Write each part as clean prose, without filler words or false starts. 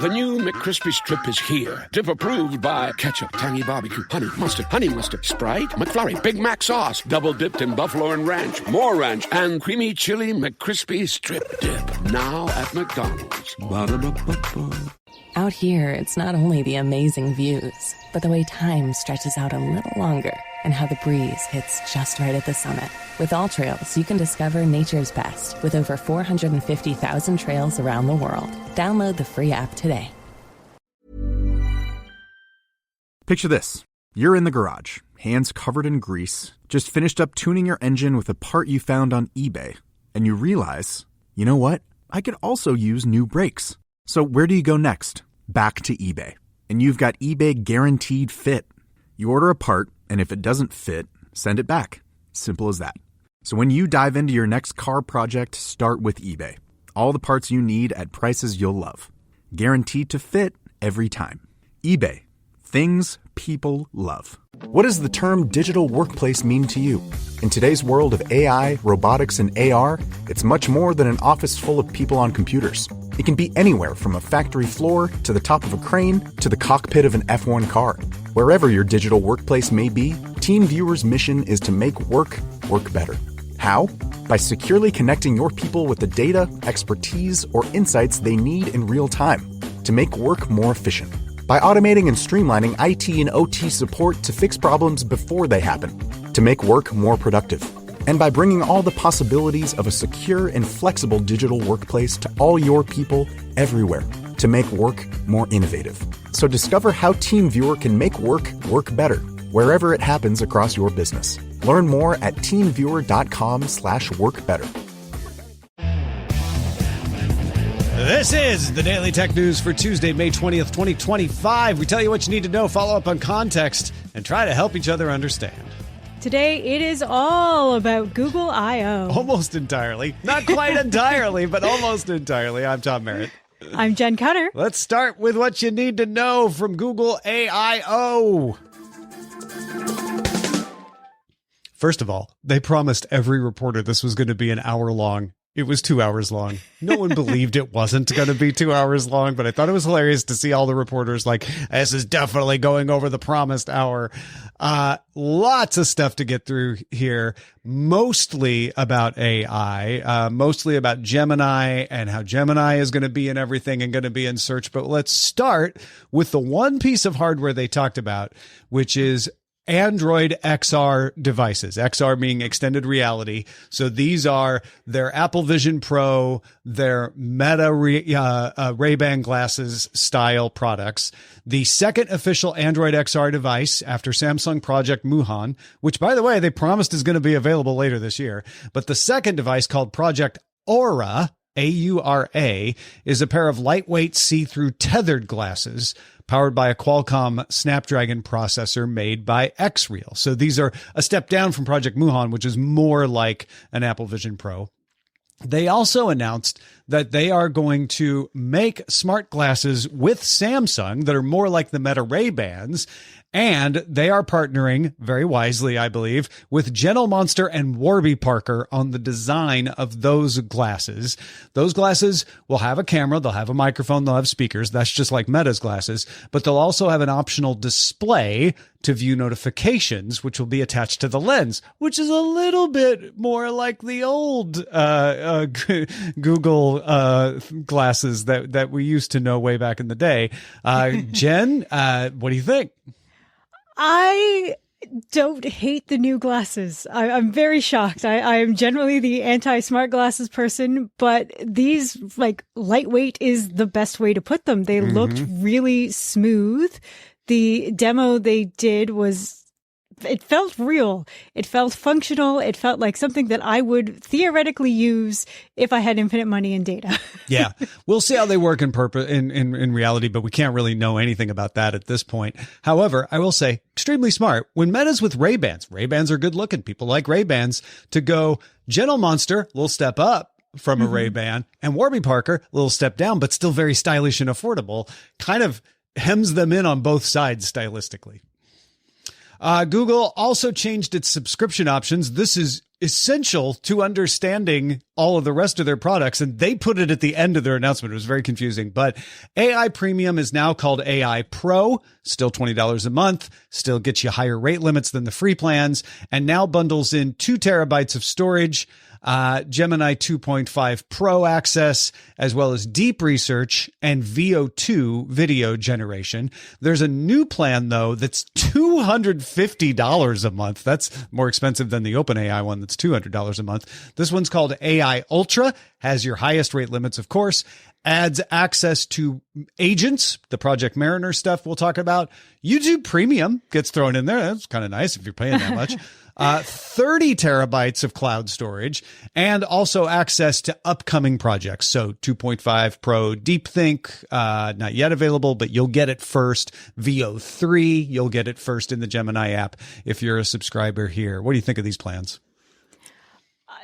The new McCrispy Strip is here. Dip approved by ketchup, tangy barbecue, honey mustard, Sprite, McFlurry, Big Mac sauce, double dipped in buffalo and ranch, more ranch, and creamy chili McCrispy Strip Dip. Now at McDonald's. Ba-da-ba-ba-ba. Out here, it's not only the amazing views, but the way time stretches out a little longer and how the breeze hits just right at the summit. With All Trails, you can discover nature's best with over 450,000 trails around the world. Download the free app today. Picture this. You're in the garage, hands covered in grease, just finished up tuning your engine with a part you found on eBay. And you realize, you know what? I could also use new brakes. So where do you go next? Back to eBay. And you've got eBay Guaranteed Fit. You order a part, and if it doesn't fit, send it back. Simple as that. So when you dive into your next car project, start with eBay. All the parts you need at prices you'll love. Guaranteed to fit every time. eBay. Things people love. What does the term digital workplace mean to you? In today's world of AI, robotics, and AR, it's much more than an office full of people on computers. It can be anywhere from a factory floor to the top of a crane to the cockpit of an F1 car. Wherever your digital workplace may be, TeamViewer's mission is to make work better. How? By securely connecting your people with the data, expertise, or insights they need in real time to make work more efficient. By automating and streamlining IT and OT support to fix problems before they happen, to make work more productive. And by bringing all the possibilities of a secure and flexible digital workplace to all your people everywhere to make work more innovative. So discover how TeamViewer can make work better, wherever it happens across your business. Learn more at teamviewer.com/workbetter. This is the Daily Tech News for Tuesday, May 20th, 2025. We tell you what you need to know, follow up on context, and try to help each other understand. Today, it is all about Google I.O. Almost entirely. Not quite entirely, but almost entirely. I'm Tom Merritt. I'm Jenn Cutter. Let's start with what you need to know from Google I.O. First of all, they promised every reporter this was going to be an hour long. It was 2 hours long. No one believed it wasn't going to be 2 hours long, but I thought it was hilarious to see all the reporters like, this is definitely going over the promised hour. Lots of stuff to get through here, mostly about AI, mostly about Gemini and how Gemini is going to be in everything and going to be in search. But let's start with the one piece of hardware they talked about, which is Android XR devices, XR being extended reality. So these are their Apple Vision Pro, their Meta Ray-Ban glasses style products. The second official Android XR device after Samsung Project Muhan, which, by the way, they promised is going to be available later this year. But the second device, called Project Aura, AURA, is a pair of lightweight see-through tethered glasses powered by a Qualcomm Snapdragon processor made by XReal. So these are a step down from Project Muhan, which is more like an Apple Vision Pro. They also announced that they are going to make smart glasses with Samsung that are more like the Meta Ray-Bans. And they are partnering, very wisely, I believe, with Gentle Monster and Warby Parker on the design of those glasses. Those glasses will have a camera, they'll have a microphone, they'll have speakers. That's just like Meta's glasses. But they'll also have an optional display to view notifications, which will be attached to the lens, which is a little bit more like the old Google glasses that we used to know way back in the day. Jen, what do you think? I don't hate the new glasses. I'm very shocked. I am generally the anti-smart glasses person, but these, like, lightweight is the best way to put them. They looked really smooth. The demo they did it felt real. It felt functional. It felt like something that I would theoretically use if I had infinite money and data. Yeah. We'll see how they work in reality, but we can't really know anything about that at this point. However, I will say extremely smart. When Meta's with Ray-Bans are good looking. People like Ray-Bans to go Gentle Monster, little step up from a Ray-Ban, and Warby Parker, a little step down, but still very stylish and affordable, kind of hems them in on both sides stylistically. Google also changed its subscription options. This is essential to understanding all of the rest of their products. And they put it at the end of their announcement. It was very confusing, but AI Premium is now called AI Pro, still $20 a month, still gets you higher rate limits than the free plans, and now bundles in 2 terabytes of storage, Gemini 2.5 Pro access, as well as deep research and VO2 video generation. There's a new plan, though, that's $250 a month. That's more expensive than the OpenAI one that's $200 a month. This one's called AI Ultra, has your highest rate limits, of course, adds access to agents, the Project Mariner stuff we'll talk about. YouTube Premium gets thrown in there. That's kind of nice if you're paying that much. 30 terabytes of cloud storage, and also access to upcoming projects. So 2.5 Pro DeepThink, not yet available, but you'll get it first. VO3, you'll get it first in the Gemini app if you're a subscriber here. What do you think of these plans?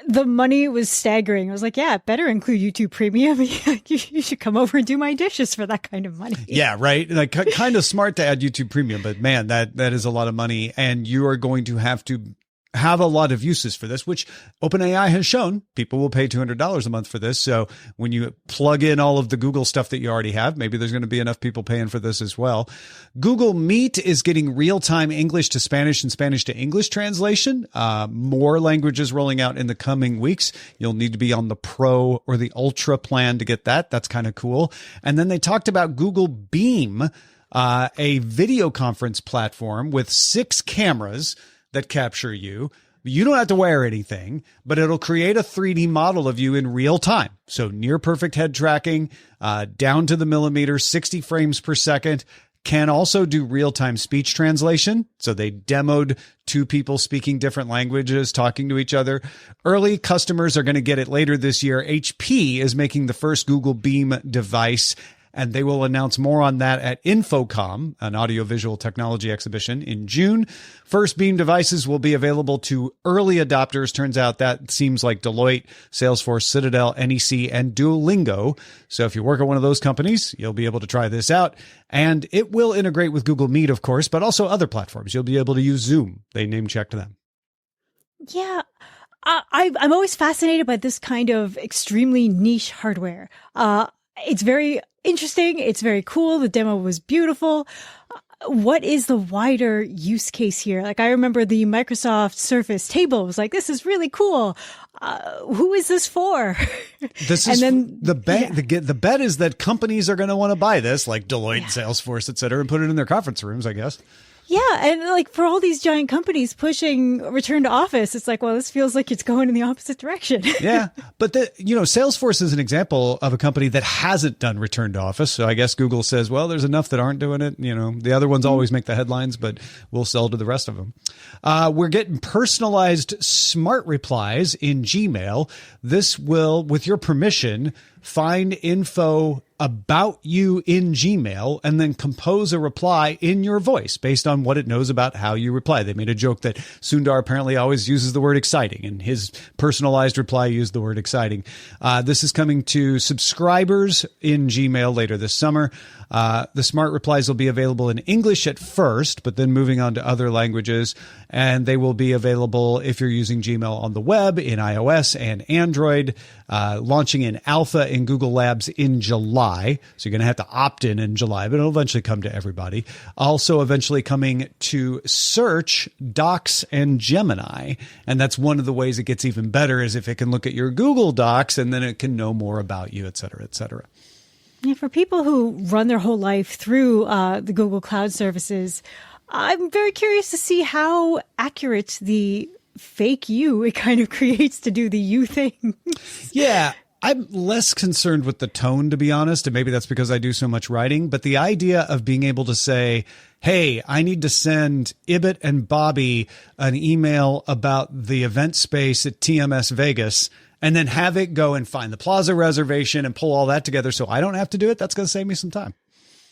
The money was staggering. I was like, yeah, it better include YouTube Premium. You should come over and do my dishes for that kind of money. Yeah, right. Like kind of smart to add YouTube Premium, but man, that is a lot of money, and you are going to have a lot of uses for this, which OpenAI has shown people will pay $200 a month for this. So when you plug in all of the Google stuff that you already have, maybe there's going to be enough people paying for this as well. Google Meet is getting real-time English to Spanish and Spanish to English translation. More languages rolling out in the coming weeks. You'll need to be on the Pro or the Ultra plan to get that. That's kind of cool. And then they talked about Google Beam, a video conference platform with 6 cameras that capture you. You don't have to wear anything, but it'll create a 3D model of you in real time. So near perfect head tracking, down to the millimeter, 60 frames per second. Can also do real-time speech translation. So they demoed 2 people speaking different languages, talking to each other. Early customers are going to get it later this year. HP is making the first Google Beam device, and they will announce more on that at Infocom, an audiovisual technology exhibition in June. First Beam devices will be available to early adopters. Turns out that seems like Deloitte, Salesforce, Citadel, NEC, and Duolingo. So if you work at one of those companies, you'll be able to try this out. And it will integrate with Google Meet, of course, but also other platforms. You'll be able to use Zoom. They name-checked them. Yeah. I'm always fascinated by this kind of extremely niche hardware. It's very interesting. It's very cool. The demo was beautiful. What is the wider use case here? Like, I remember the Microsoft Surface table was like, this is really cool. Who is this for? This is the bet. Yeah. The bet is that companies are going to want to buy this, like Deloitte, Salesforce, et cetera, and put it in their conference rooms, I guess. Yeah. And like for all these giant companies pushing return to office, it's like, well, this feels like it's going in the opposite direction. Yeah. But Salesforce is an example of a company that hasn't done return to office. So I guess Google says, well, there's enough that aren't doing it. The other ones always make the headlines, but we'll sell to the rest of them. We're getting personalized smart replies in Gmail. This will, with your permission, find info about you in Gmail and then compose a reply in your voice based on what it knows about how you reply. They made a joke that Sundar apparently always uses the word exciting, and his personalized reply used the word exciting. This is coming to subscribers in Gmail later this summer. The smart replies will be available in English at first, but then moving on to other languages. And they will be available if you're using Gmail on the web, in iOS and Android, launching in alpha in Google Labs in July. So you're going to have to opt in July, but it'll eventually come to everybody. Also eventually coming to search, Docs, and Gemini. And that's one of the ways it gets even better, is if it can look at your Google Docs and then it can know more about you, et cetera, et cetera. Yeah, for people who run their whole life through the Google Cloud services, I'm very curious to see how accurate the fake you it kind of creates to do the you thing. Yeah. I'm less concerned with the tone, to be honest, and maybe that's because I do so much writing, but the idea of being able to say, hey, I need to send Ibbot and Bobby an email about the event space at TMS Vegas, and then have it go and find the plaza reservation and pull all that together so I don't have to do it, that's going to save me some time.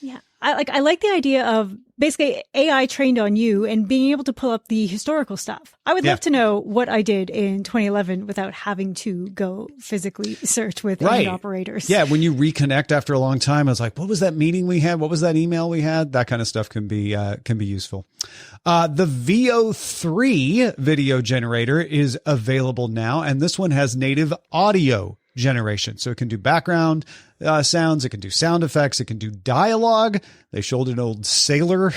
Yeah. I like the idea of basically AI trained on you and being able to pull up the historical stuff. I would love to know what I did in 2011 without having to go physically search with agent operators. Yeah. When you reconnect after a long time, I was like, what was that meeting we had? What was that email we had? That kind of stuff can be useful. The VO3 video generator is available now, and this one has native audio generation. So it can do background sounds, it can do sound effects, it can do dialogue. They showed an old sailor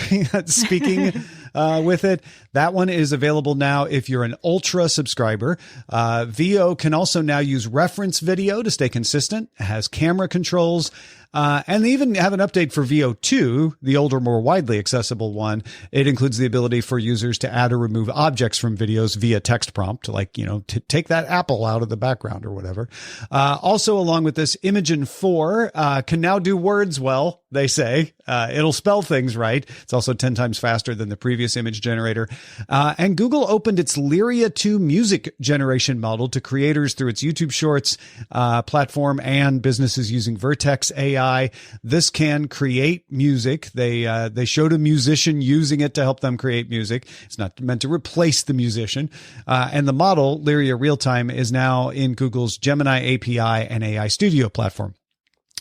speaking with it. That one is available now if you're an Ultra subscriber. VO can also now use reference video to stay consistent. It has camera controls. And they even have an update for VO2, the older, more widely accessible one. It includes the ability for users to add or remove objects from videos via text prompt, like, to take that apple out of the background or whatever. Also, along with this, Imagen 4 can now do words well, they say. It'll spell things right. It's also 10 times faster than the previous image generator. And Google opened its Lyria 2 music generation model to creators through its YouTube Shorts platform and businesses using Vertex AI. This can create music. They showed a musician using it to help them create music. It's not meant to replace the musician. And the model, Lyria Realtime, is now in Google's Gemini API and AI Studio platform.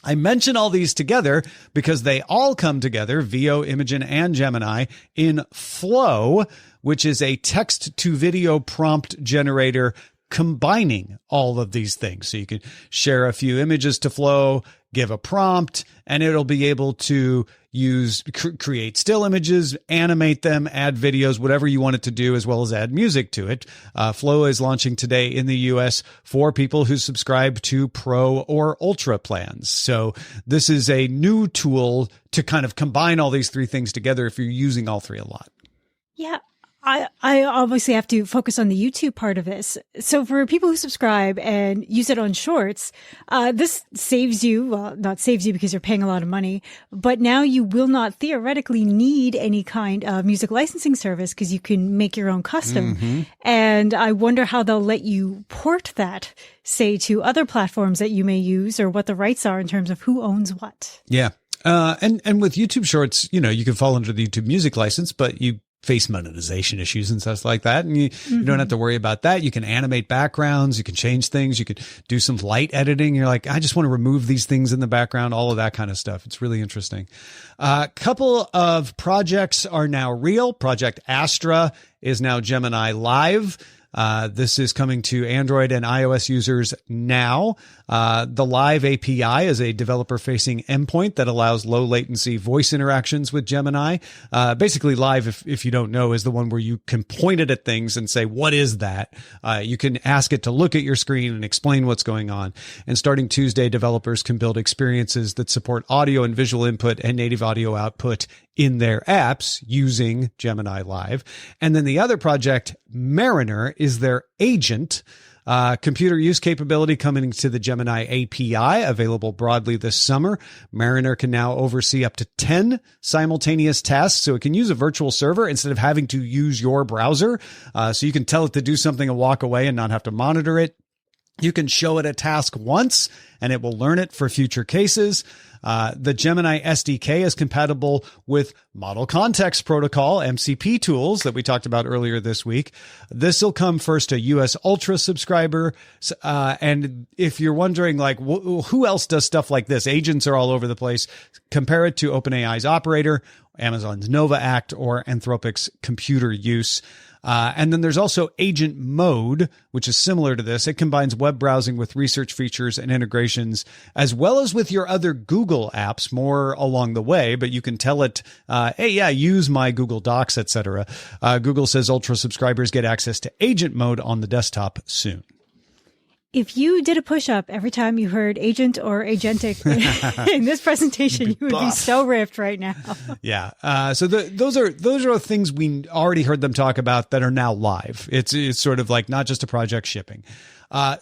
I mention all these together because they all come together, VO, Imagen, and Gemini, in Flow, which is a text-to-video prompt generator combining all of these things. So you could share a few images to Flow, give a prompt, and it'll be able to create still images, animate them, add videos, whatever you want it to do, as well as add music to it. Flow is launching today in the US for people who subscribe to Pro or Ultra plans. So this is a new tool to kind of combine all these three things together if you're using all three a lot. Yeah. I obviously have to focus on the YouTube part of this. So for people who subscribe and use it on Shorts, this saves you, well, not saves you because you're paying a lot of money, but now you will not theoretically need any kind of music licensing service because you can make your own custom. Mm-hmm. And I wonder how they'll let you port that, say, to other platforms that you may use, or what the rights are in terms of who owns what. Yeah. And with YouTube Shorts, you can fall under the YouTube Music license, but you face monetization issues and stuff like that. And you don't have to worry about that. You can animate backgrounds. You can change things. You could do some light editing. You're like, I just want to remove these things in the background, all of that kind of stuff. It's really interesting. A couple of projects are now real. Project Astra is now Gemini Live. This is coming to Android and iOS users now. The Live API is a developer-facing endpoint that allows low-latency voice interactions with Gemini. Basically, Live, if you don't know, is the one where you can point it at things and say, what is that? You can ask it to look at your screen and explain what's going on. And starting Tuesday, developers can build experiences that support audio and visual input and native audio output in their apps using Gemini Live. And then the other project, Mariner, is their agent. Computer use capability coming to the Gemini API, available broadly this summer. Mariner can now oversee up to 10 simultaneous tasks, so it can use a virtual server instead of having to use your browser. So you can tell it to do something and walk away and not have to monitor it. You can show it a task once, and it will learn it for future cases. The Gemini SDK is compatible with Model Context Protocol, MCP tools that we talked about earlier this week. This will come first to US Ultra subscriber. And if you're wondering, like, who else does stuff like this? Agents are all over the place. Compare it to OpenAI's Operator, Amazon's Nova Act, or Anthropic's Computer Use. And then there's also Agent Mode, which is similar to this. It combines web browsing with research features and integrations, as well as with your other Google apps, more along the way. But you can tell it, hey, yeah, use my Google Docs, etc. Google says Ultra subscribers get access to Agent Mode on the desktop soon. If you did a push-up every time you heard agent or agentic in this presentation, you would be so ripped right now. Yeah. So those are things we already heard them talk about that are now live. It's sort of like not just a project shipping.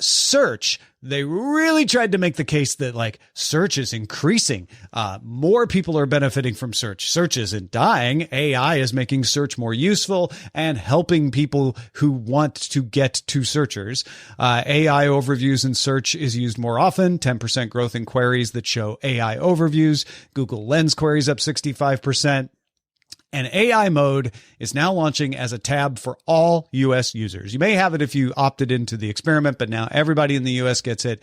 Search. They really tried to make the case that like search is increasing. More people are benefiting from search. Search isn't dying. AI is making search more useful and helping people who want to get to searchers. AI overviews in search is used more often. 10% growth in queries that show AI overviews. Google Lens queries up 65%. And AI mode is now launching as a tab for all U.S. users. You may have it if you opted into the experiment, but now everybody in the U.S. gets it.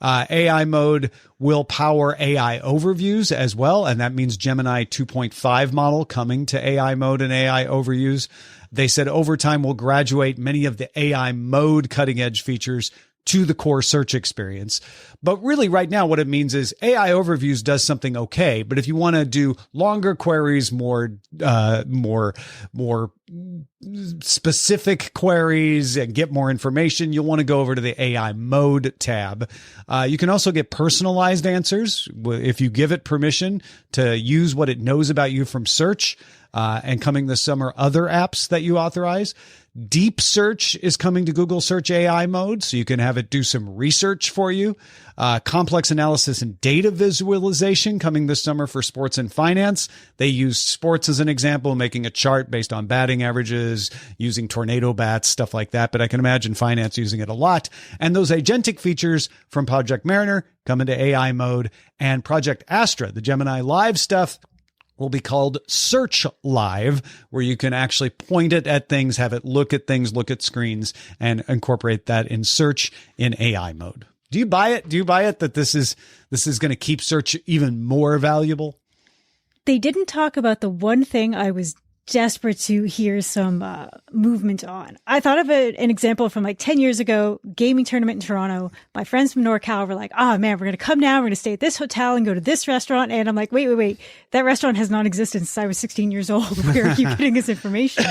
AI mode will power AI overviews as well, and that means Gemini 2.5 model coming to AI mode and AI overviews. They said over time we'll graduate many of the AI mode cutting edge features to the core search experience. But really right now what it means is AI overviews does something okay, but if you want to do longer queries, more specific queries and get more information, you'll want to go over to the AI mode tab. You can also get personalized answers if you give it permission to use what it knows about you from search, and coming this summer, other apps that you authorize. Deep search is coming to Google Search AI mode, so you can have it do some research for you. Complex analysis and data visualization coming this summer for sports and finance. They used sports as an example, making a chart based on batting averages, using tornado bats, stuff like that. But I can imagine finance using it a lot. And those agentic features from Project Mariner come into AI mode. And Project Astra, the Gemini Live stuff, will be called Search Live, where you can actually point it at things, have it look at things, look at screens, and incorporate that in search in AI mode. Do you buy it? Do you buy it that this is going to keep search even more valuable? They didn't talk about the one thing I was desperate to hear some movement on. I thought of an example from like 10 years ago, gaming tournament in Toronto. My friends from NorCal were like, oh man, we're going to come now. We're going to stay at this hotel and go to this restaurant. And I'm like, wait. That restaurant has not existed since I was 16 years old. Where are you getting this information?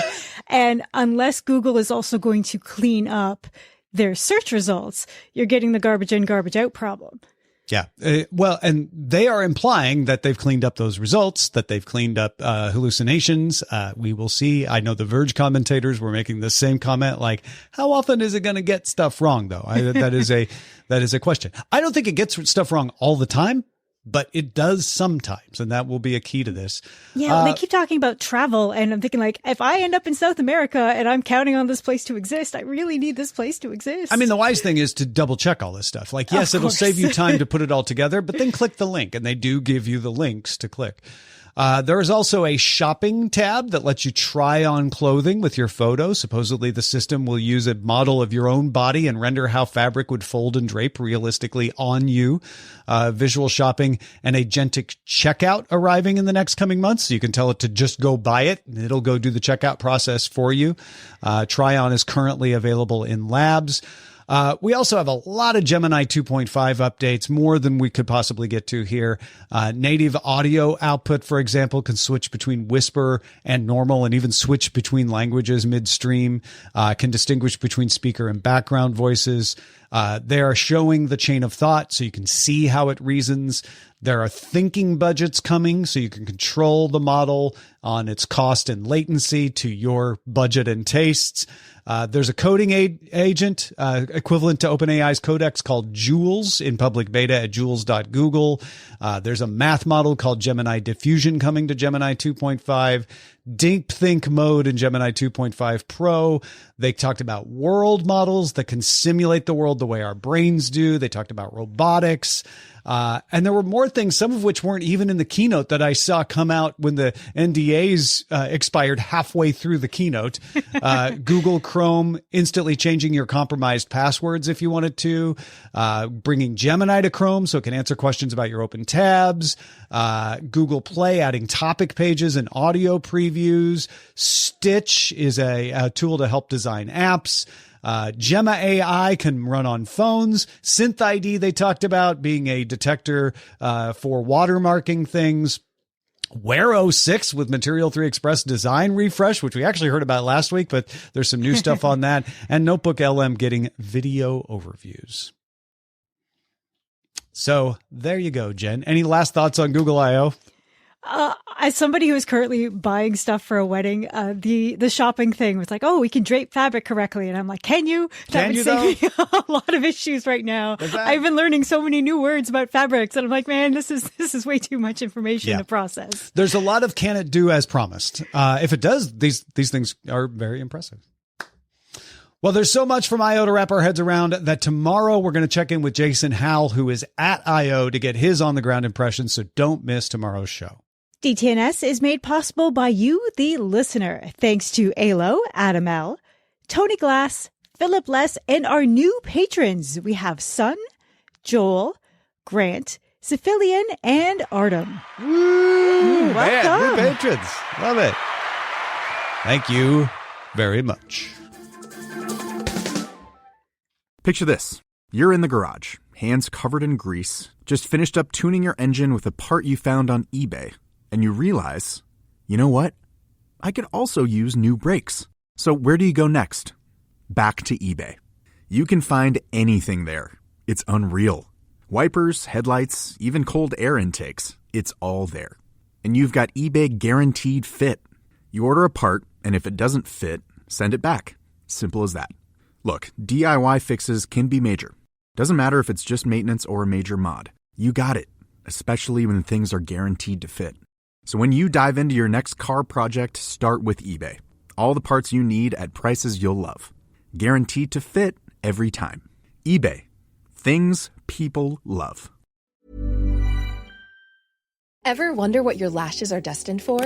And unless Google is also going to clean up their search results, you're getting the garbage in, garbage out problem. Yeah. Well, and they are implying that they've cleaned up those results, that they've cleaned up hallucinations. We will see. I know the Verge commentators were making the same comment, like, how often is it going to get stuff wrong, though? That is a question. I don't think it gets stuff wrong all the time, but it does sometimes, and that will be a key to this. Yeah, they keep talking about travel, and I'm thinking, like, if I end up in South America and I'm counting on this place to exist, I really need this place to exist. I mean, the wise thing is to double check all this stuff. Like, yes, it'll save you time to put it all together, but then click the link, and they do give you the links to click. There is also a shopping tab that lets you try on clothing with your photo. Supposedly the system will use a model of your own body and render how fabric would fold and drape realistically on you. Visual shopping and agentic checkout arriving in the next coming months. So you can tell it to just go buy it and it'll go do the checkout process for you. Try on is currently available in labs. We also have a lot of Gemini 2.5 updates, more than we could possibly get to here. Native audio output, for example, can switch between whisper and normal and even switch between languages midstream, can distinguish between speaker and background voices. They are showing the chain of thought so you can see how it reasons. There are thinking budgets coming so you can control the model on its cost and latency to your budget and tastes. There's a coding agent equivalent to OpenAI's Codex called Jules in public beta at jules.google. There's a math model called Gemini Diffusion coming to Gemini 2.5. Deep Think mode in Gemini 2.5 Pro. They talked about world models that can simulate the world the way our brains do. They talked about robotics. And there were more things, some of which weren't even in the keynote that I saw come out when the NDAs expired halfway through the keynote. Google Chrome instantly changing your compromised passwords if you wanted to. Bringing Gemini to Chrome so it can answer questions about your open tabs. Google Play adding topic pages and audio previews. Stitch is a tool to help design apps. Gemma AI can run on phones. Synth ID they talked about being a detector for watermarking things. Wear 06 with Material 3 Express design refresh, which we actually heard about last week, but there's some new stuff on that. And Notebook LM getting video overviews. So there you go, Jen. Any last thoughts on Google I/O? As somebody who is currently buying stuff for a wedding, the shopping thing was like, oh, we can drape fabric correctly. And I'm like, can you? That would save me a lot of issues right now. I've been learning so many new words about fabrics. And I'm like, man, this is way too much information to process. There's a lot of can it do as promised. If it does, these things are very impressive. Well, there's so much from I.O. to wrap our heads around that tomorrow we're going to check in with Jason Howell, who is at I.O. to get his on-the-ground impressions, so don't miss tomorrow's show. DTNS is made possible by you, the listener, thanks to Alo, Adam L., Tony Glass, Philip Less, and our new patrons. We have Sun, Joel, Grant, Cephilian, and Artem. Woo! Man, new patrons. Love it. Thank you very much. Picture this. You're in the garage, hands covered in grease, just finished up tuning your engine with a part you found on eBay. And you realize, you know what? I could also use new brakes. So where do you go next? Back to eBay. You can find anything there. It's unreal. Wipers, headlights, even cold air intakes. It's all there. And you've got eBay Guaranteed Fit. You order a part, and if it doesn't fit, send it back. Simple as that. Look, DIY fixes can be major. Doesn't matter if it's just maintenance or a major mod. You got it, especially when things are guaranteed to fit. So when you dive into your next car project, start with eBay. All the parts you need at prices you'll love. Guaranteed to fit every time. eBay. Things people love. Ever wonder what your lashes are destined for?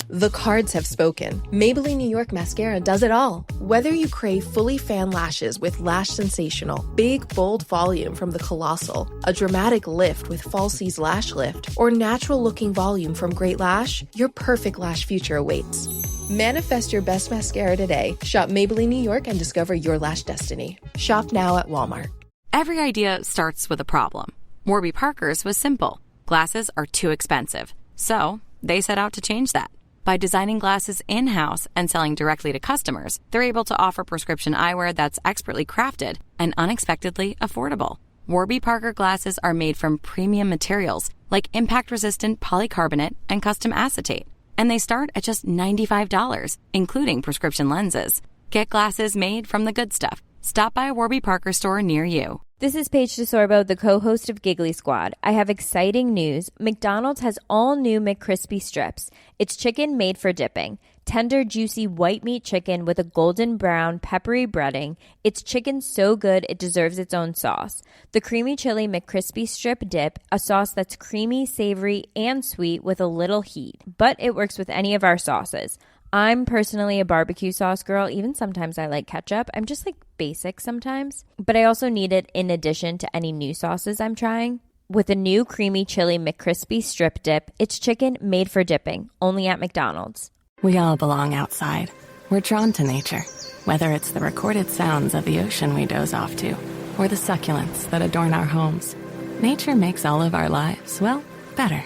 The cards have spoken. Maybelline New York Mascara does it all. Whether you crave fully fan lashes with Lash Sensational, big, bold volume from the Colossal, a dramatic lift with Falsies Lash Lift, or natural-looking volume from Great Lash, your perfect lash future awaits. Manifest your best mascara today. Shop Maybelline New York and discover your lash destiny. Shop now at Walmart. Every idea starts with a problem. Warby Parker's was simple. Glasses are too expensive. So they set out to change that. By designing glasses in-house and selling directly to customers, they're able to offer prescription eyewear that's expertly crafted and unexpectedly affordable. Warby Parker glasses are made from premium materials like impact-resistant polycarbonate and custom acetate. And they start at just $95, including prescription lenses. Get glasses made from the good stuff. Stop by a Warby Parker store near you. This is Paige DeSorbo, the co-host of Giggly Squad. I have exciting news. McDonald's has all new McCrispy strips. It's chicken made for dipping. Tender, juicy white meat chicken with a golden brown, peppery breading. It's chicken so good it deserves its own sauce. The creamy chili McCrispy strip dip, a sauce that's creamy, savory, and sweet with a little heat. But it works with any of our sauces. I'm personally a barbecue sauce girl. Even sometimes I like ketchup. I'm just like basic sometimes. But I also need it in addition to any new sauces I'm trying. With a new creamy chili McCrispy strip dip, it's chicken made for dipping, only at McDonald's. We all belong outside. We're drawn to nature, whether it's the recorded sounds of the ocean we doze off to, or the succulents that adorn our homes. Nature makes all of our lives, well, better.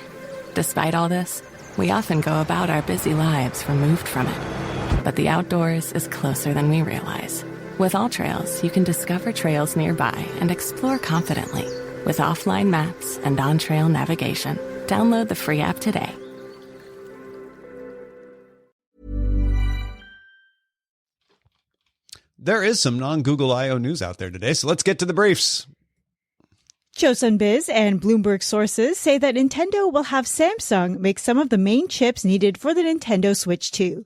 Despite all this, we often go about our busy lives removed from it. But the outdoors is closer than we realize. With All Trails, you can discover trails nearby and explore confidently. With offline maps and on-trail navigation, download the free app today. There is some non-Google I.O. news out there today, so let's get to the briefs. Chosun Biz and Bloomberg sources say that Nintendo will have Samsung make some of the main chips needed for the Nintendo Switch 2.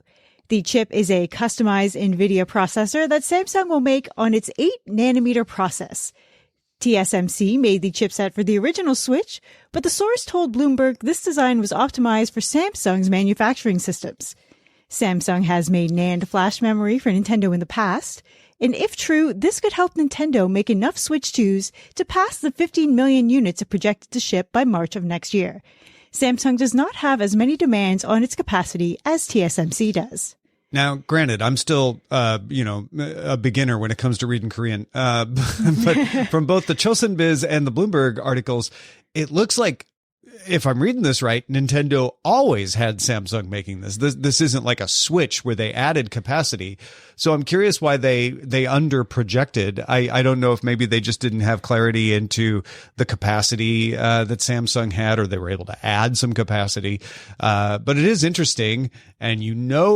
The chip is a customized NVIDIA processor that Samsung will make on its 8-nanometer process. TSMC made the chipset for the original Switch, but the source told Bloomberg this design was optimized for Samsung's manufacturing systems. Samsung has made NAND flash memory for Nintendo in the past, and if true, this could help Nintendo make enough Switch 2s to pass the 15 million units it projected to ship by March of next year. Samsung does not have as many demands on its capacity as TSMC does. Now, granted, I'm still, a beginner when it comes to reading Korean. But from both the Chosun Biz and the Bloomberg articles, it looks like if I'm reading this right, Nintendo always had Samsung making this. This isn't like a switch where they added capacity. So I'm curious why they under projected. I don't know if maybe they just didn't have clarity into the capacity that Samsung had, or they were able to add some capacity. But it is interesting, and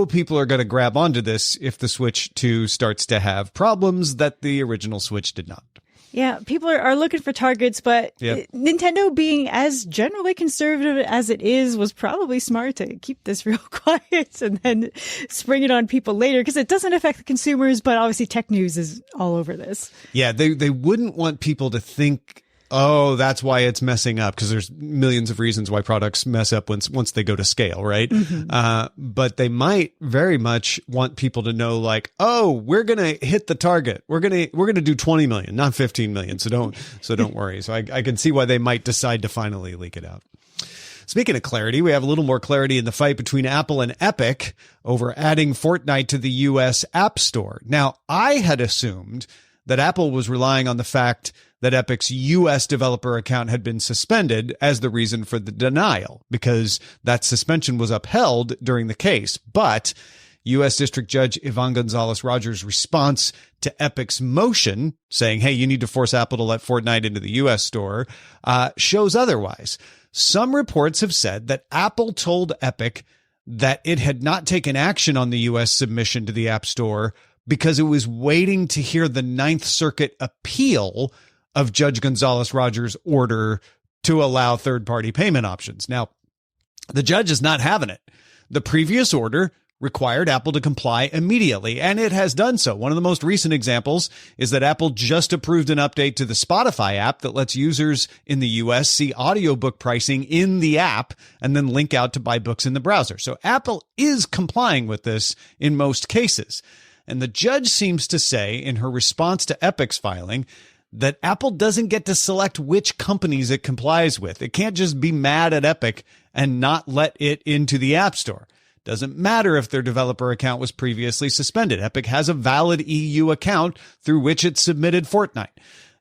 people are going to grab onto this if the Switch 2 starts to have problems that the original Switch did not. Yeah, people are looking for targets, but Yep. Nintendo, being as generally conservative as it is, was probably smart to keep this real quiet and then spring it on people later, because it doesn't affect the consumers, but obviously tech news is all over this. Yeah, they wouldn't want people to think, oh, that's why it's messing up, because there's millions of reasons why products mess up once they go to scale, right? But they might very much want people to know, like, oh, we're gonna hit the target. We're gonna do 20 million, not 15 million. So don't worry. So I can see why they might decide to finally leak it out. Speaking of clarity, we have a little more clarity in the fight between Apple and Epic over adding Fortnite to the US App Store. Now, I had assumed that Apple was relying on the fact that Epic's U.S. developer account had been suspended as the reason for the denial, because that suspension was upheld during the case. But U.S. District Judge Yvonne Gonzalez-Rogers' response to Epic's motion, saying, hey, you need to force Apple to let Fortnite into the U.S. store, shows otherwise. Some reports have said that Apple told Epic that it had not taken action on the U.S. submission to the App Store because it was waiting to hear the Ninth Circuit appeal of Judge Gonzalez-Rogers' order to allow third-party payment options. Now, the judge is not having it. The previous order required Apple to comply immediately, and it has done so. One of the most recent examples is that Apple just approved an update to the Spotify app that lets users in the US see audiobook pricing in the app and then link out to buy books in the browser. So Apple is complying with this in most cases. And the judge seems to say in her response to Epic's filing that Apple doesn't get to select which companies it complies with. It can't just be mad at Epic and not let it into the App Store. Doesn't matter if their developer account was previously suspended. Epic has a valid EU account through which it submitted Fortnite.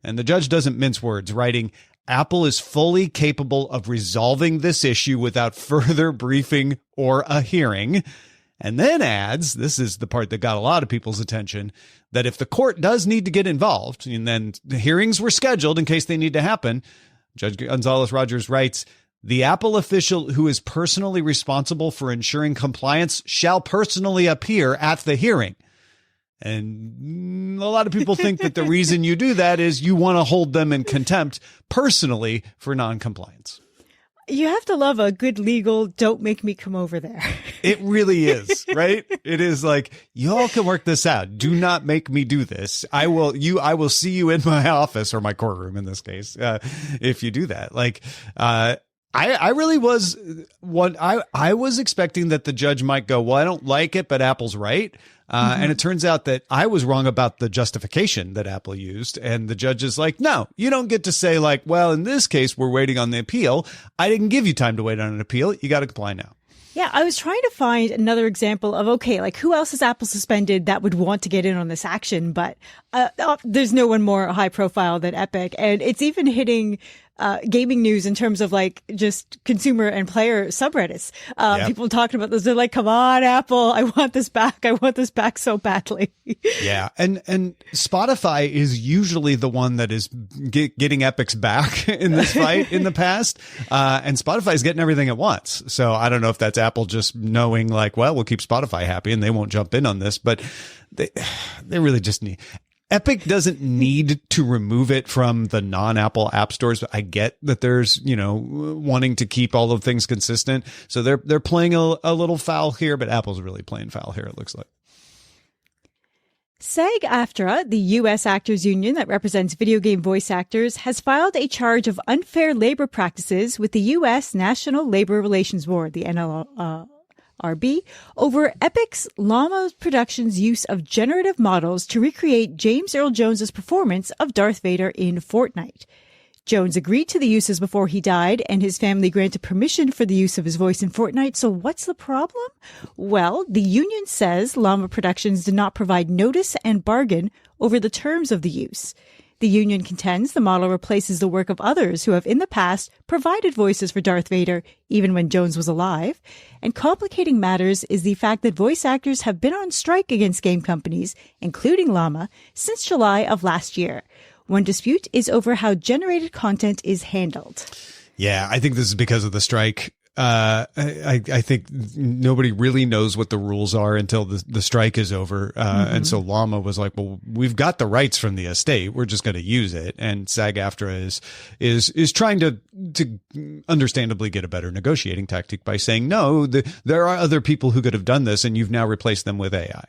And the judge doesn't mince words, writing, Apple is fully capable of resolving this issue without further briefing or a hearing. And then adds, this is the part that got a lot of people's attention, that if the court does need to get involved, and then the hearings were scheduled in case they need to happen, Judge Gonzalez-Rogers writes, the Apple official who is personally responsible for ensuring compliance shall personally appear at the hearing. And a lot of people think that the reason you do that is you want to hold them in contempt personally for noncompliance. You have to love a good legal, don't make me come over there. It really is, right? It is like, y'all can work this out. Do not make me do this. I will see you in my office, or my courtroom in this case, if you do that. Like, I really was I was expecting that the judge might go, well, I don't like it, but Apple's right. And it turns out that I was wrong about the justification that Apple used. And the judge is like, no, you don't get to say, like, well, in this case, we're waiting on the appeal. I didn't give you time to wait on an appeal. You got to comply now. Yeah, I was trying to find another example of, okay, like who else is Apple suspended that would want to get in on this action? But there's no one more high profile than Epic. And it's even hitting gaming news in terms of like just consumer and player subreddits. People talking about this. They're like, come on, Apple, I want this back. I want this back so badly. Yeah. And Spotify is usually the one that is getting Epic's back in this fight in the past. And Spotify is getting everything at once. So I don't know if that's Apple just knowing like, well, we'll keep Spotify happy and they won't jump in on this, but they really just need. Epic doesn't need to remove it from the non-Apple app stores. I get that there's, wanting to keep all of things consistent. So they're playing a little foul here, but Apple's really playing foul here, it looks like. SAG-AFTRA, the U.S. actors union that represents video game voice actors, has filed a charge of unfair labor practices with the U.S. National Labor Relations Board, the NLRB, over Epic's Llama Productions' use of generative models to recreate James Earl Jones's performance of Darth Vader in Fortnite. Jones agreed to the uses before he died, and his family granted permission for the use of his voice in Fortnite. So what's the problem? Well, the union says Llama Productions did not provide notice and bargain over the terms of the use. The union contends the model replaces the work of others who have in the past provided voices for Darth Vader, even when Jones was alive. And complicating matters is the fact that voice actors have been on strike against game companies, including Llama, since July of last year. One dispute is over how generated content is handled. Yeah, I think this is because of the strike. I think nobody really knows what the rules are until the strike is over. And so Llama was like, well, we've got the rights from the estate. We're just going to use it. And SAG-AFTRA is trying to understandably get a better negotiating tactic by saying, no, there are other people who could have done this and you've now replaced them with AI.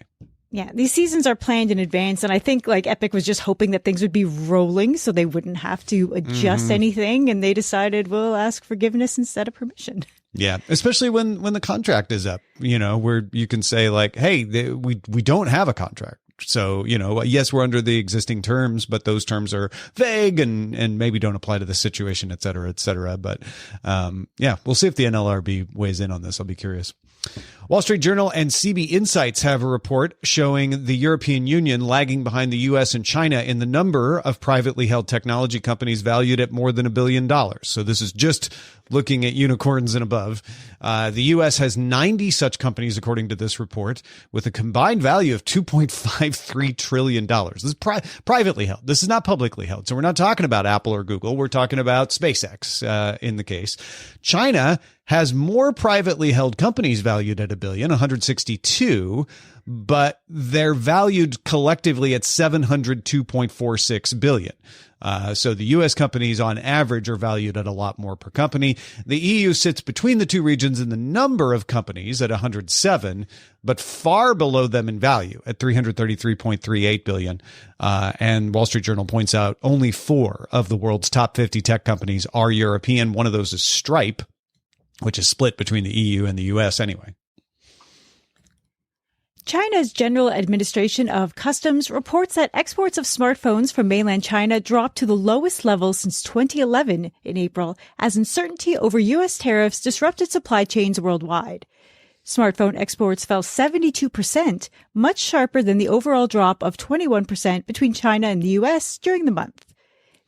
Yeah, these seasons are planned in advance, and I think Epic was just hoping that things would be rolling so they wouldn't have to adjust anything, and they decided we'll ask forgiveness instead of permission. Yeah, especially when the contract is up, where you can say like, hey, we don't have a contract. So, yes, we're under the existing terms, but those terms are vague and maybe don't apply to the situation, et cetera, et cetera. But, we'll see if the NLRB weighs in on this. I'll be curious. Wall Street Journal and CB Insights have a report showing the European Union lagging behind the U.S. and China in the number of privately held technology companies valued at more than $1 billion. So this is just looking at unicorns and above. The U.S. has 90 such companies, according to this report, with a combined value of $2.53 trillion. This is privately held. This is not publicly held. So we're not talking about Apple or Google. We're talking about SpaceX in the case. China has more privately held companies valued at $1 billion, 162, but they're valued collectively at $702.46 billion. So the U.S. companies on average are valued at a lot more per company. The EU sits between the two regions in the number of companies at 107, but far below them in value at $333.38 billion. And Wall Street Journal points out only 4 of the world's top 50 tech companies are European. One of those is Stripe, which is split between the EU and the U.S. anyway. China's General Administration of Customs reports that exports of smartphones from mainland China dropped to the lowest level since 2011 in April, as uncertainty over U.S. tariffs disrupted supply chains worldwide. Smartphone exports fell 72%, much sharper than the overall drop of 21% between China and the U.S. during the month.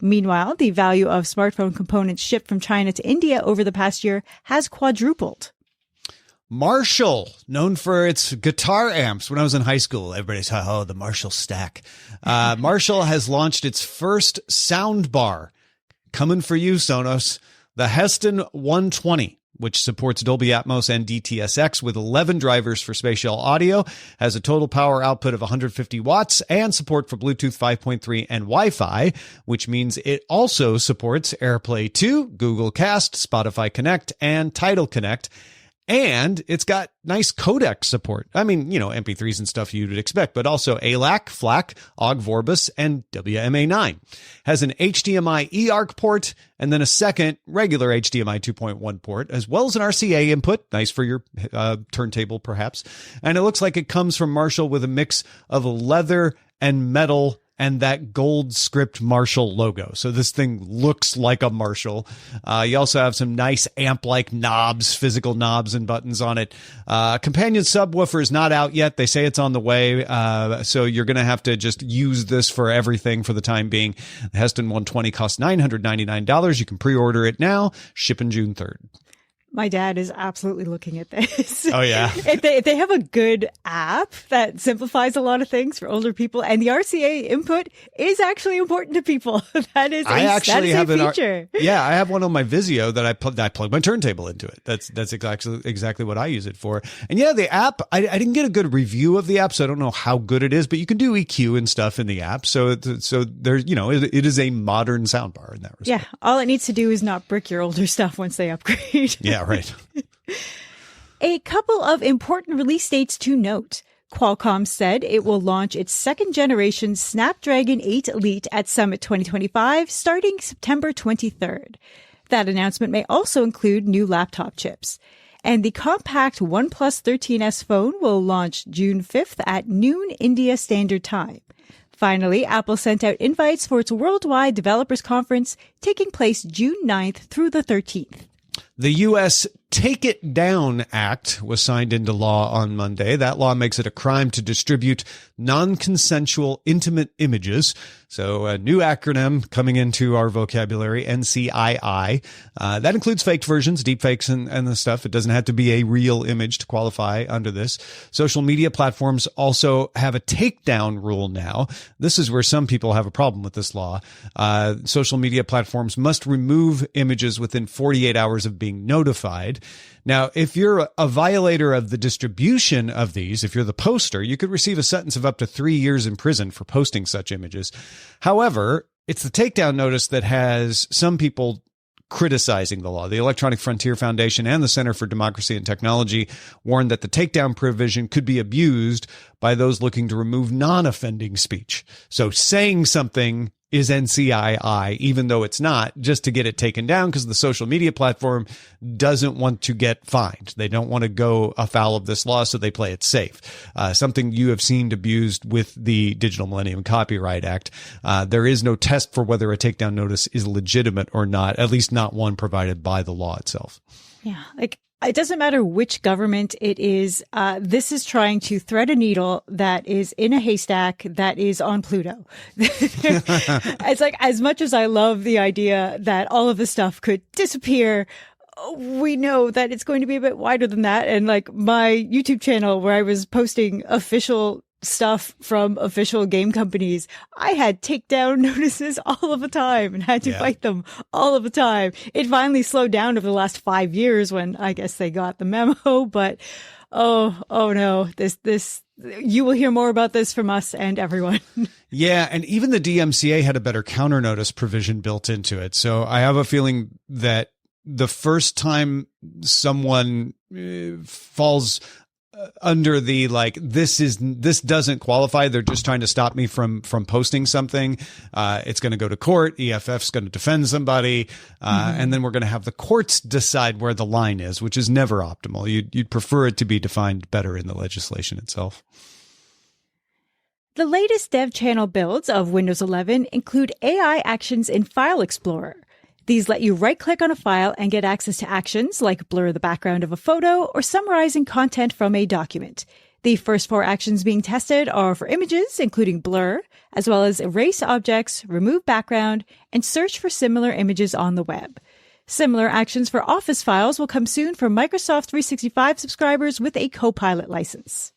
Meanwhile, the value of smartphone components shipped from China to India over the past year has quadrupled. Marshall, known for its guitar amps. When I was in high school, everybody said, oh, the Marshall stack. Marshall has launched its first sound bar. Coming for you, Sonos. The Heston 120, which supports Dolby Atmos and DTSX with 11 drivers for spatial audio, has a total power output of 150 watts and support for Bluetooth 5.3 and Wi-Fi, which means it also supports AirPlay 2, Google Cast, Spotify Connect, and Tidal Connect. And it's got nice codec support. I mean, MP3s and stuff you'd expect, but also ALAC, FLAC, OGG Vorbis, and WMA9. Has an HDMI eARC port and then a second regular HDMI 2.1 port, as well as an RCA input. Nice for your turntable, perhaps. And it looks like it comes from Marshall with a mix of leather and metal and that gold script Marshall logo. So this thing looks like a Marshall. You also have some nice amp-like knobs, physical knobs and buttons on it. Companion subwoofer is not out yet. They say it's on the way. So you're going to have to just use this for everything for the time being. The Heston 120 costs $999. You can pre-order it now. Shipping June 3rd. My dad is absolutely looking at this. Oh, yeah. If they have a good app that simplifies a lot of things for older people, and the RCA input is actually important to people. That is a feature. Yeah, I have one on my Vizio that I plug my turntable into it. That's exactly what I use it for. And yeah, the app, I didn't get a good review of the app, so I don't know how good it is, but you can do EQ and stuff in the app. So there's, it is a modern soundbar in that respect. Yeah, all it needs to do is not brick your older stuff once they upgrade. Yeah. Right. A couple of important release dates to note. Qualcomm said it will launch its second generation Snapdragon 8 Elite at Summit 2025 starting September 23rd. That announcement may also include new laptop chips. And the compact OnePlus 13S phone will launch June 5th at noon India Standard Time. Finally, Apple sent out invites for its Worldwide Developers Conference taking place June 9th through the 13th. The U.S. Take It Down Act was signed into law on Monday. That law makes it a crime to distribute non-consensual intimate images. So a new acronym coming into our vocabulary, NCII. That includes faked versions, deepfakes and the stuff. It doesn't have to be a real image to qualify under this. Social media platforms also have a takedown rule now. This is where some people have a problem with this law. Social media platforms must remove images within 48 hours of being notified. Now, if you're a violator of the distribution of these, if you're the poster, you could receive a sentence of up to 3 years in prison for posting such images. However, it's the takedown notice that has some people criticizing the law. The Electronic Frontier Foundation and the Center for Democracy and Technology warned that the takedown provision could be abused by those looking to remove non-offending speech. So saying something is NCII, even though it's not, just to get it taken down because the social media platform doesn't want to get fined. They don't want to go afoul of this law, so they play it safe. Something you have seen abused with the Digital Millennium Copyright Act. There is no test for whether a takedown notice is legitimate or not, at least not one provided by the law itself. Yeah, it doesn't matter which government it is. This is trying to thread a needle that is in a haystack that is on Pluto. It's like, as much as I love the idea that all of this stuff could disappear, we know that it's going to be a bit wider than that. And like my YouTube channel where I was posting official stuff from official game companies, I had takedown notices all of the time and had to fight them all of the time. It finally slowed down over the last 5 years when I guess they got the memo, but oh no, this you will hear more about this from us and everyone. Yeah, and even the DMCA had a better counter notice provision built into it. So I have a feeling that the first time someone falls under the like this doesn't qualify, they're just trying to stop me from posting something, it's going to go to court. EFF's going to defend somebody, and then we're going to have the courts decide where the line is, which is never optimal. You'd prefer it to be defined better in the legislation itself. The latest dev channel builds of Windows 11 include AI actions in File Explorer. These let you right-click on a file and get access to actions like blur the background of a photo or summarizing content from a document. The first 4 actions being tested are for images, including blur, as well as erase objects, remove background, and search for similar images on the web. Similar actions for Office files will come soon for Microsoft 365 subscribers with a Copilot license.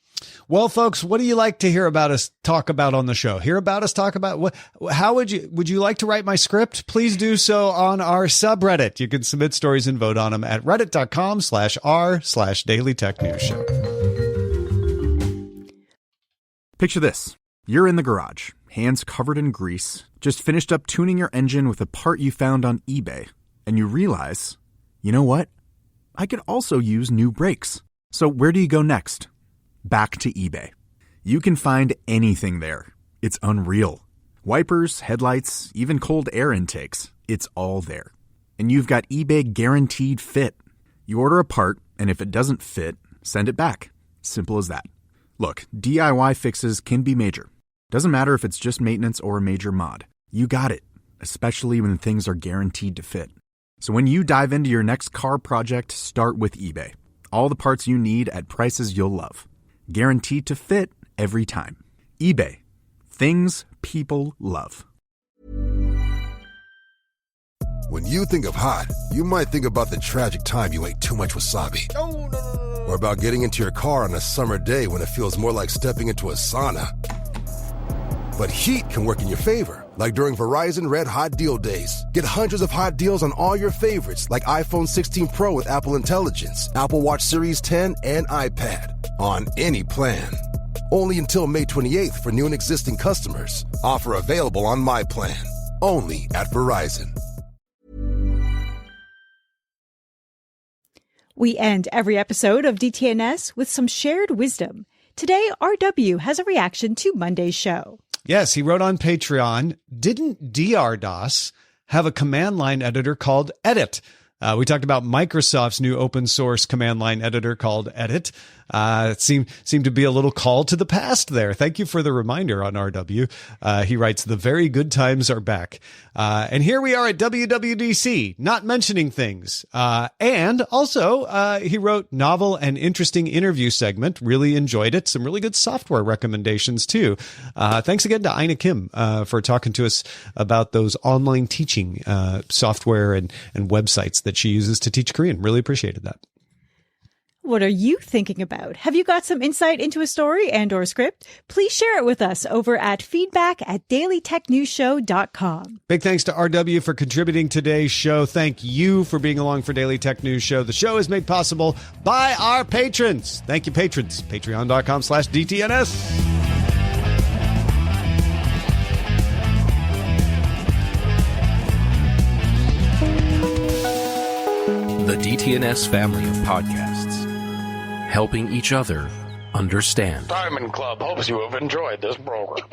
Well, folks, what do you like to hear about us talk about on the show? Hear about us talk about what? How would you like to write my script? Please do so on our subreddit. You can submit stories and vote on them at reddit.com/r/Daily Tech News Show. Picture this. You're in the garage, hands covered in grease, just finished up tuning your engine with a part you found on eBay, and you realize, you know what? I could also use new brakes. So where do you go next? Back to eBay. You can find anything there. It's unreal. Wipers, headlights, even cold air intakes. It's all there. And you've got eBay Guaranteed Fit. You order a part, and if it doesn't fit, send it back. Simple as that. Look, DIY fixes can be major. Doesn't matter if it's just maintenance or a major mod. You got it, especially when things are guaranteed to fit. So when you dive into your next car project, start with eBay. All the parts you need at prices you'll love. Guaranteed to fit every time. eBay. Things people love. When you think of hot, you might think about the tragic time you ate too much wasabi. Or about getting into your car on a summer day when it feels more like stepping into a sauna. But heat can work in your favor, like during Verizon Red Hot Deal Days. Get hundreds of hot deals on all your favorites, like iPhone 16 Pro with Apple Intelligence, Apple Watch Series 10, and iPad, on any plan. Only until May 28th for new and existing customers. Offer available on My Plan. Only at Verizon. We end every episode of DTNS with some shared wisdom. Today, RW has a reaction to Monday's show. Yes, he wrote on Patreon, didn't DRDOS have a command line editor called Edit? We talked about Microsoft's new open source command line editor called Edit. It seemed to be a little call to the past there. Thank you for the reminder on RW. He writes, the very good times are back. And here we are at WWDC, not mentioning things. And also, he wrote novel and interesting interview segment. Really enjoyed it. Some really good software recommendations too. Thanks again to Ina Kim for talking to us about those online teaching software and websites that she uses to teach Korean. Really appreciated that. What are you thinking about? Have you got some insight into a story and or script? Please share it with us over at feedback@dailytechnewsshow.com. Big thanks to RW for contributing today's show. Thank you for being along for Daily Tech News Show. The show is made possible by our patrons. Thank you, patrons. Patreon.com/DTNS. The DTNS family of podcasts, helping each other understand. Diamond Club hopes you have enjoyed this program.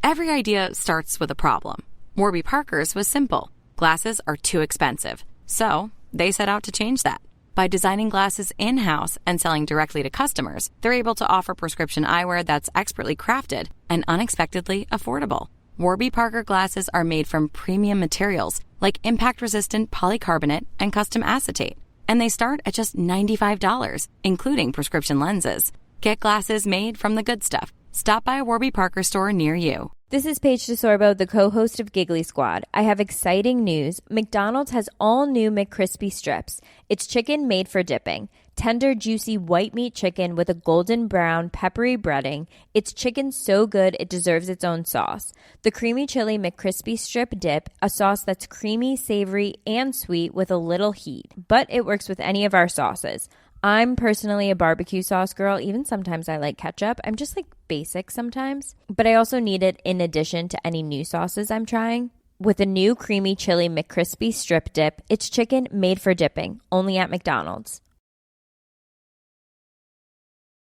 Every idea starts with a problem. Warby Parker's was simple. Glasses are too expensive. So they set out to change that. By designing glasses in-house and selling directly to customers, they're able to offer prescription eyewear that's expertly crafted and unexpectedly affordable. Warby Parker glasses are made from premium materials like impact-resistant polycarbonate and custom acetate. And they start at just $95, including prescription lenses. Get glasses made from the good stuff. Stop by a Warby Parker store near you. This is Paige DeSorbo, the co-host of Giggly Squad. I have exciting news. McDonald's has all new McCrispy strips. It's chicken made for dipping. Tender, juicy white meat chicken with a golden brown, peppery breading. It's chicken so good it deserves its own sauce. The creamy chili McCrispy strip dip, a sauce that's creamy, savory, and sweet with a little heat. But it works with any of our sauces. I'm personally a barbecue sauce girl. Even sometimes I like ketchup. I'm just like basic sometimes. But I also need it in addition to any new sauces I'm trying. With a new creamy chili McCrispy strip dip, it's chicken made for dipping, only at McDonald's.